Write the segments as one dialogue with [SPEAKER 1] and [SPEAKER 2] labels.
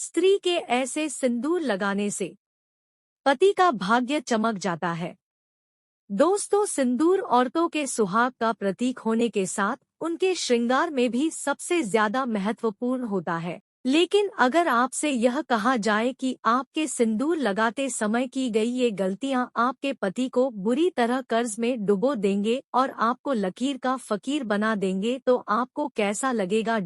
[SPEAKER 1] स्त्री के ऐसे सिंदूर लगाने से पति का भाग्य चमक जाता है। दोस्तों, सिंदूर औरतों के सुहाग का प्रतीक होने के साथ उनके श्रृंगार में भी सबसे ज्यादा महत्वपूर्ण होता है। लेकिन अगर आपसे यह कहा जाए कि आपके सिंदूर लगाते समय की गई ये गलतियां आपके पति को बुरी तरह कर्ज में डुबो देंगे और आपको लकीर का फकीर बना देंगे, तो आपको कैसा लगेगा?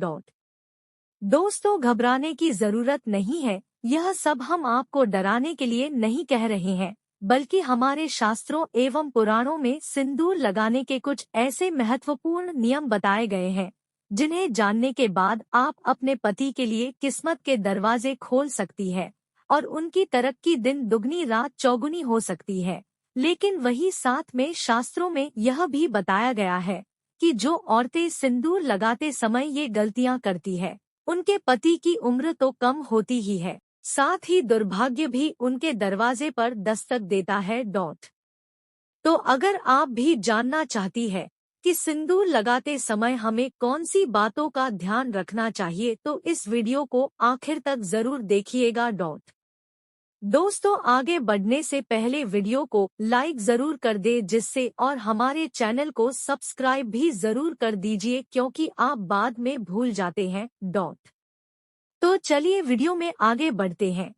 [SPEAKER 1] दोस्तों, घबराने की जरूरत नहीं है। यह सब हम आपको डराने के लिए नहीं कह रहे हैं, बल्कि हमारे शास्त्रों एवं पुराणों में सिंदूर लगाने के कुछ ऐसे महत्वपूर्ण नियम बताए गए हैं जिन्हें जानने के बाद आप अपने पति के लिए किस्मत के दरवाजे खोल सकती है और उनकी तरक्की दिन दुगनी रात चौगुनी हो सकती है। लेकिन वही साथ में शास्त्रों में यह भी बताया गया है कि जो औरतें सिंदूर लगाते समय ये गलतियां करती है, उनके पति की उम्र तो कम होती ही है, साथ ही दुर्भाग्य भी उनके दरवाजे पर दस्तक देता है। तो अगर आप भी जानना चाहती है कि सिंदूर लगाते समय हमें कौन सी बातों का ध्यान रखना चाहिए, तो इस वीडियो को आखिर तक जरूर देखिएगा। दोस्तों, आगे बढ़ने से पहले वीडियो को लाइक जरूर कर दे जिससे, और हमारे चैनल को सब्सक्राइब भी जरूर कर दीजिए क्योंकि आप बाद में भूल जाते हैं। तो चलिए वीडियो में आगे बढ़ते हैं।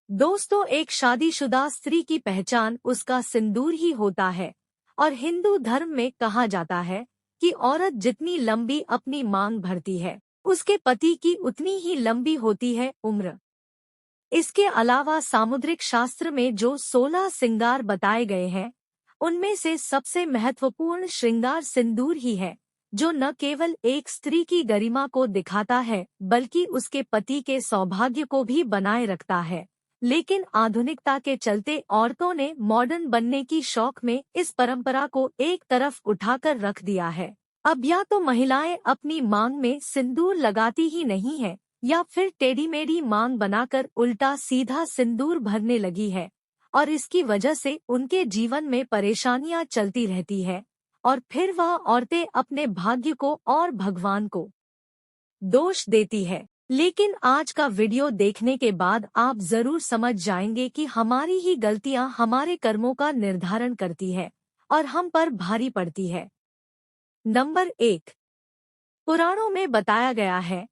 [SPEAKER 1] दोस्तों, एक शादीशुदा स्त्री की पहचान उसका सिंदूर ही होता है और हिंदू धर्म में कहा जाता है कि औरत जितनी लंबी अपनी मांग भरती है, उसके पति की उतनी ही लंबी होती है उम्र। इसके अलावा सामुद्रिक शास्त्र में जो 16 श्रृंगार बताए गए हैं, उनमें से सबसे महत्वपूर्ण श्रृंगार सिंदूर ही है, जो न केवल एक स्त्री की गरिमा को दिखाता है बल्कि उसके पति के सौभाग्य को भी बनाए रखता है। लेकिन आधुनिकता के चलते औरतों ने मॉडर्न बनने की शौक में इस परंपरा को एक तरफ उठाकर रख दिया है। अब या तो महिलाएं अपनी मांग में सिंदूर लगाती ही नहीं है, या फिर टेढ़ी मेढ़ी मांग बनाकर उल्टा सीधा सिंदूर भरने लगी है, और इसकी वजह से उनके जीवन में परेशानियां चलती रहती है और फिर वह औरतें अपने भाग्य को और भगवान को दोष देती है। लेकिन आज का वीडियो देखने के बाद आप जरूर समझ जाएंगे कि हमारी ही गलतियां हमारे कर्मों का निर्धारण करती है और हम पर भारी पड़ती है। नंबर 1, पुराणों में बताया गया है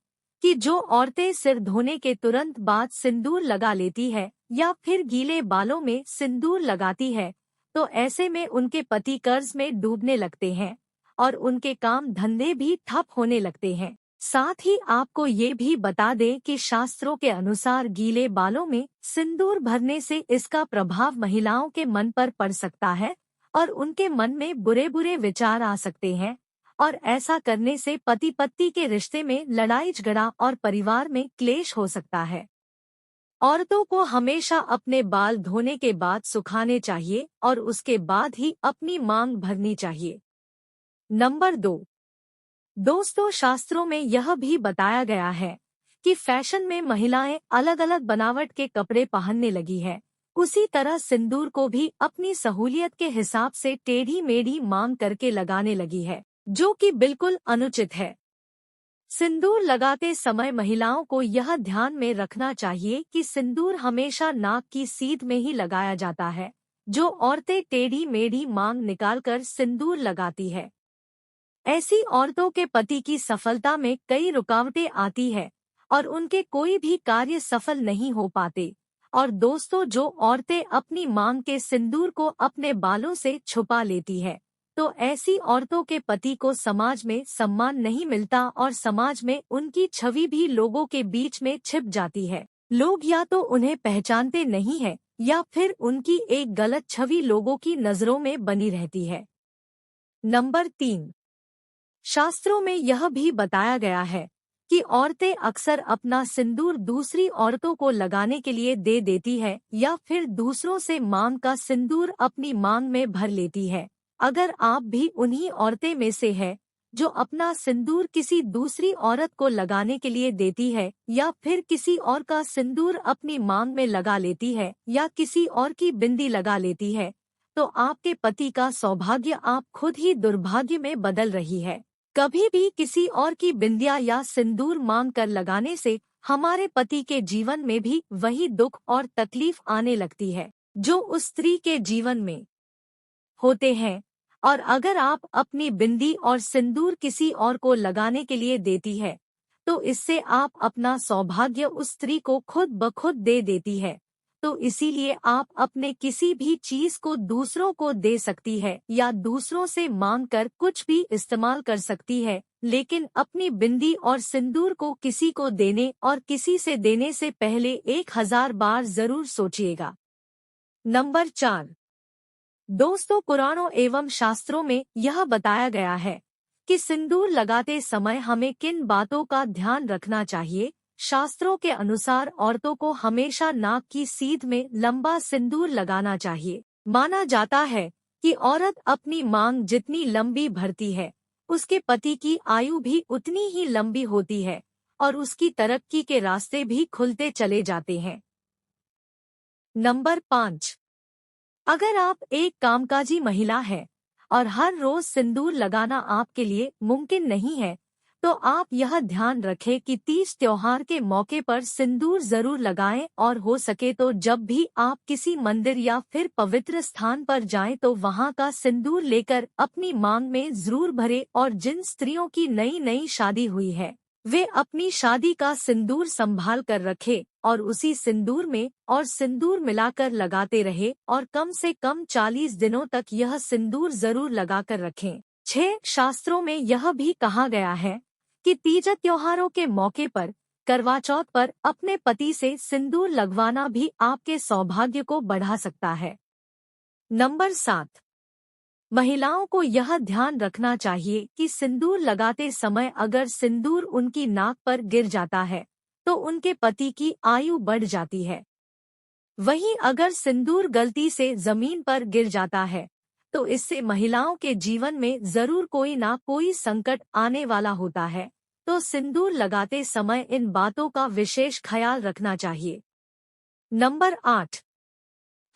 [SPEAKER 1] कि जो औरतें सिर धोने के तुरंत बाद सिंदूर लगा लेती है या फिर गीले बालों में सिंदूर लगाती है, तो ऐसे में उनके पति कर्ज में डूबने लगते हैं और उनके काम धंधे भी ठप होने लगते हैं। साथ ही आपको ये भी बता दें कि शास्त्रों के अनुसार गीले बालों में सिंदूर भरने से इसका प्रभाव महिलाओं के मन पर पड़ सकता है और उनके मन में बुरे बुरे विचार आ सकते हैं, और ऐसा करने से पति पत्नी के रिश्ते में लड़ाई झगड़ा और परिवार में क्लेश हो सकता है। औरतों को हमेशा अपने बाल धोने के बाद सुखाने चाहिए और उसके बाद ही अपनी मांग भरनी चाहिए। नंबर 2, दोस्तों, शास्त्रों में यह भी बताया गया है कि फैशन में महिलाएं अलग अलग बनावट के कपड़े पहनने लगी है, उसी तरह सिंदूर को भी अपनी सहूलियत के हिसाब से टेढ़ी मेढ़ी मांग करके लगाने लगी है, जो कि बिल्कुल अनुचित है। सिंदूर लगाते समय महिलाओं को यह ध्यान में रखना चाहिए कि सिंदूर हमेशा नाक की सीध में ही लगाया जाता है। जो औरतें टेढ़ी मेढ़ी मांग निकालकर सिंदूर लगाती है, ऐसी औरतों के पति की सफलता में कई रुकावटें आती है और उनके कोई भी कार्य सफल नहीं हो पाते। और दोस्तों, जो औरतें अपनी मांग के सिंदूर को अपने बालों से छुपा लेती है, तो ऐसी औरतों के पति को समाज में सम्मान नहीं मिलता और समाज में उनकी छवि भी लोगों के बीच में छिप जाती है। लोग या तो उन्हें पहचानते नहीं है या फिर उनकी एक गलत छवि लोगों की नजरों में बनी रहती है। नंबर 3, शास्त्रों में यह भी बताया गया है कि औरतें अक्सर अपना सिंदूर दूसरी औरतों को लगाने के लिए दे देती है या फिर दूसरों से मांग का सिंदूर अपनी मांग में भर लेती है। अगर आप भी उन्हीं औरतें में से है जो अपना सिंदूर किसी दूसरी औरत को लगाने के लिए देती है या फिर किसी और का सिंदूर अपनी मांग में लगा लेती है या किसी और की बिंदी लगा लेती है, तो आपके पति का सौभाग्य आप खुद ही दुर्भाग्य में बदल रही है। कभी भी किसी और की बिंदिया या सिंदूर मांग कर लगाने से हमारे पति के जीवन में भी वही दुख और तकलीफ आने लगती है जो उस स्त्री के जीवन में होते हैं। और अगर आप अपनी बिंदी और सिंदूर किसी और को लगाने के लिए देती है तो इससे आप अपना सौभाग्य उस स्त्री को खुद ब खुद दे देती है। तो इसीलिए आप अपने किसी भी चीज को दूसरों को दे सकती है या दूसरों से मांग कर कुछ भी इस्तेमाल कर सकती है, लेकिन अपनी बिंदी और सिंदूर को किसी को देने और किसी से देने से पहले 1000 बार जरूर सोचिएगा। नंबर 4। दोस्तों, पुराणों एवं शास्त्रों में यह बताया गया है कि सिंदूर लगाते समय हमें किन बातों का ध्यान रखना चाहिए। शास्त्रों के अनुसार औरतों को हमेशा नाक की सीध में लंबा सिंदूर लगाना चाहिए। माना जाता है कि औरत अपनी मांग जितनी लंबी भरती है उसके पति की आयु भी उतनी ही लंबी होती है और उसकी तरक्की के रास्ते भी खुलते चले जाते हैं। नंबर 5। अगर आप एक कामकाजी महिला हैं और हर रोज सिंदूर लगाना आपके लिए मुमकिन नहीं है तो आप यह ध्यान रखें कि तीज त्योहार के मौके पर सिंदूर जरूर लगाएं और हो सके तो जब भी आप किसी मंदिर या फिर पवित्र स्थान पर जाएं तो वहां का सिंदूर लेकर अपनी मांग में जरूर भरे। और जिन स्त्रियों की नई नई शादी हुई है वे अपनी शादी का सिंदूर संभाल कर रखे और उसी सिंदूर में और सिंदूर मिलाकर लगाते रहे और कम से कम 40 दिनों तक यह सिंदूर जरूर लगाकर रखें। 6। शास्त्रों में यह भी कहा गया है कि तीज त्योहारों के मौके पर करवा चौथ पर अपने पति से सिंदूर लगवाना भी आपके सौभाग्य को बढ़ा सकता है। नंबर 7। महिलाओं को यह ध्यान रखना चाहिए कि सिंदूर लगाते समय अगर सिंदूर उनकी नाक पर गिर जाता है तो उनके पति की आयु बढ़ जाती है। वहीं अगर सिंदूर गलती से जमीन पर गिर जाता है तो इससे महिलाओं के जीवन में जरूर कोई ना कोई संकट आने वाला होता है। तो सिंदूर लगाते समय इन बातों का विशेष ख्याल रखना चाहिए। नंबर 8।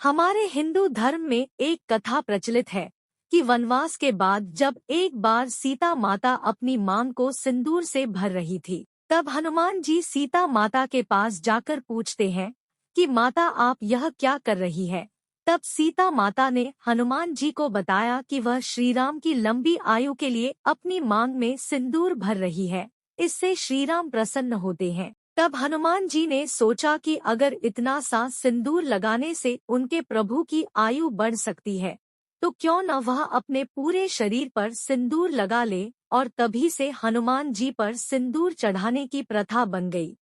[SPEAKER 1] हमारे हिंदू धर्म में एक कथा प्रचलित है कि वनवास के बाद जब एक बार सीता माता अपनी मांग को सिंदूर से भर रही थी तब हनुमान जी सीता माता के पास जाकर पूछते हैं कि माता आप यह क्या कर रही है। तब सीता माता ने हनुमान जी को बताया कि वह श्री राम की लंबी आयु के लिए अपनी मांग में सिंदूर भर रही है, इससे श्री राम प्रसन्न होते हैं। तब हनुमान जी ने सोचा कि अगर इतना सा सिंदूर लगाने से उनके प्रभु की आयु बढ़ सकती है तो क्यों न वह अपने पूरे शरीर पर सिंदूर लगा ले, और तभी से हनुमान जी पर सिंदूर चढ़ाने की प्रथा बन गई।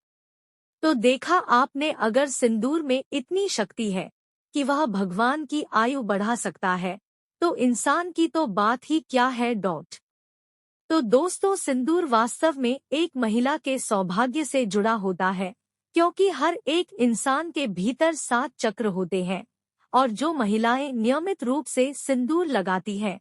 [SPEAKER 1] तो देखा आपने, अगर सिंदूर में इतनी शक्ति है कि वह भगवान की आयु बढ़ा सकता है तो इंसान की तो बात ही क्या है। तो दोस्तों, सिंदूर वास्तव में एक महिला के सौभाग्य से जुड़ा होता है क्योंकि हर एक इंसान के भीतर 7 चक्र होते हैं और जो महिलाएं नियमित रूप से सिंदूर लगाती हैं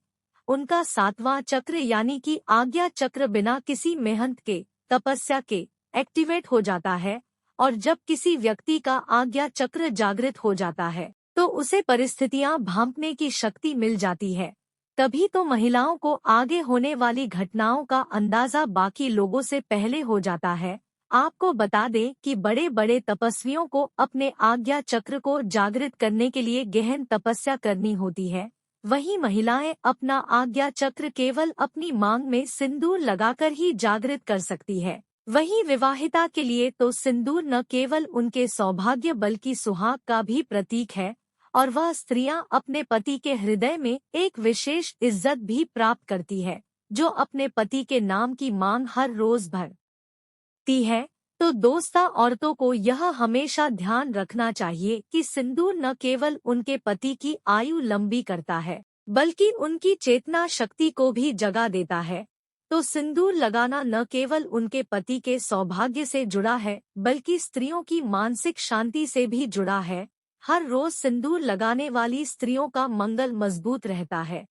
[SPEAKER 1] उनका 7वां चक्र यानी कि आज्ञा चक्र बिना किसी मेहनत के, तपस्या के एक्टिवेट हो जाता है। और जब किसी व्यक्ति का आज्ञा चक्र जागृत हो जाता है तो उसे परिस्थितियां भांपने की शक्ति मिल जाती है। तभी तो महिलाओं को आगे होने वाली घटनाओं का अंदाजा बाकी लोगों से पहले हो जाता है। आपको बता दें कि बड़े बड़े तपस्वियों को अपने आज्ञा चक्र को जागृत करने के लिए गहन तपस्या करनी होती है। वहीं महिलाएं अपना आज्ञा चक्र केवल अपनी मांग में सिंदूर लगाकर ही जागृत कर सकती है। वहीं विवाहिता के लिए तो सिंदूर न केवल उनके सौभाग्य बल्कि सुहाग का भी प्रतीक है और वह स्त्रियां अपने पति के हृदय में एक विशेष इज्जत भी प्राप्त करती है जो अपने पति के नाम की मांग हर रोज भरती है। तो दोस्ता, औरतों को यह हमेशा ध्यान रखना चाहिए कि सिंदूर न केवल उनके पति की आयु लंबी करता है बल्कि उनकी चेतना शक्ति को भी जगा देता है। तो सिंदूर लगाना न केवल उनके पति के सौभाग्य से जुड़ा है बल्कि स्त्रियों की मानसिक शांति से भी जुड़ा है। हर रोज सिंदूर लगाने वाली स्त्रियों का मंगल मजबूत रहता है।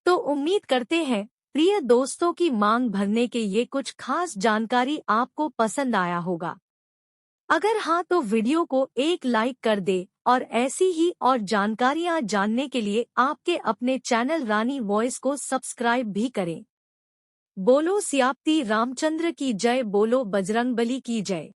[SPEAKER 1] तो उम्मीद करते हैं प्रिय दोस्तों की मांग भरने के ये कुछ खास जानकारी आपको पसंद आया होगा। अगर हाँ तो वीडियो को एक लाइक कर दे और ऐसी ही और जानकारियाँ जानने के लिए आपके अपने चैनल रानी वॉइस को सब्सक्राइब भी करें। बोलो सियापति रामचंद्र की जय, बोलो बजरंगबली की जय।